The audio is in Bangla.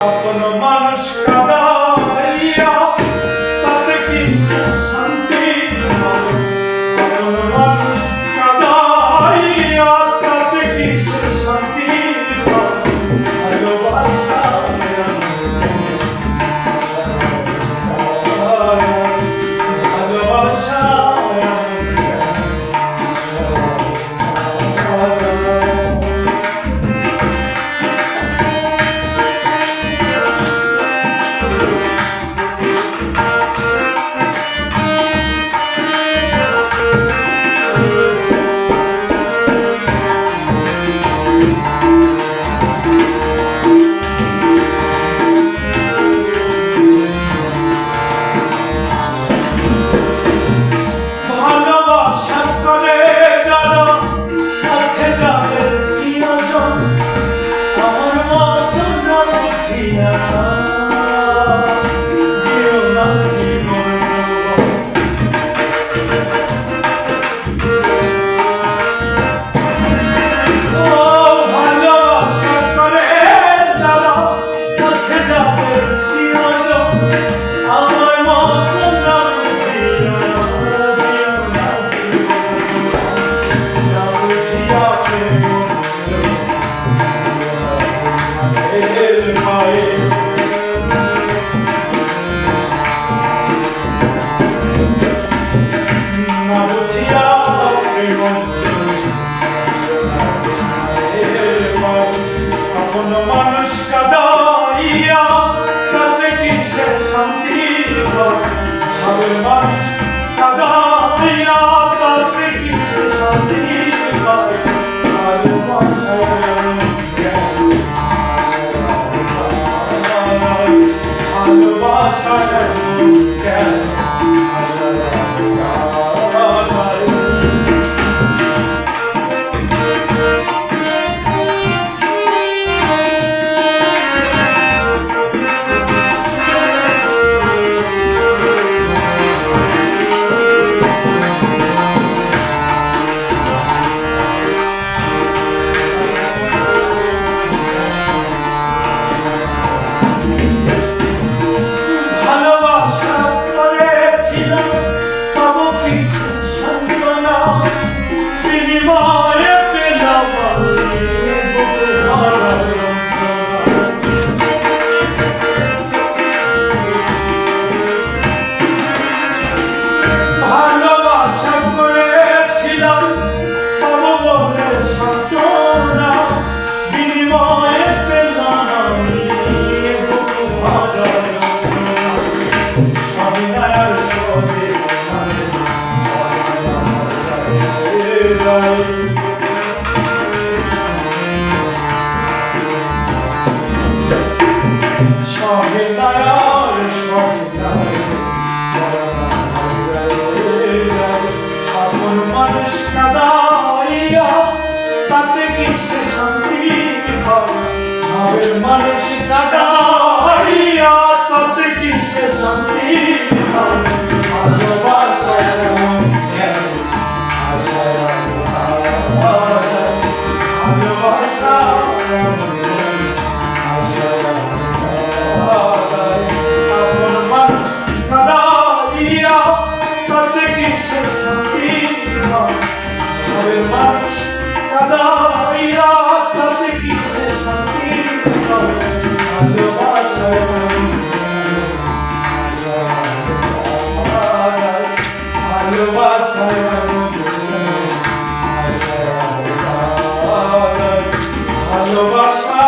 আপন মানুষ কাদাইয়া তাতে কি শান্তি, আপন মানুষ কাদাইয়া তাতে কি শান্তি, ভালোবাসা ভালোবাসা আপন মানুষ কাদাইয়া তাতে কি শান্তি, ভাবের মানুষ কাদাইয়া তাতে কি শান্তি, ভালোবাসায় আপন মানুষ কাদাইয়া তাতে কি শান্তি, ভাবের মানুষ কাদাইয়া তাতে কি শান্তি, ভালোবাসা ভালোবাসা আপন মানুষ কাদাইয়া তাতে কি শান্তি, ভাবের মানুষ কাদাইয়া তাতে কি শান্তি, ভালোবাসা ভালোবাসা ভালোবাসা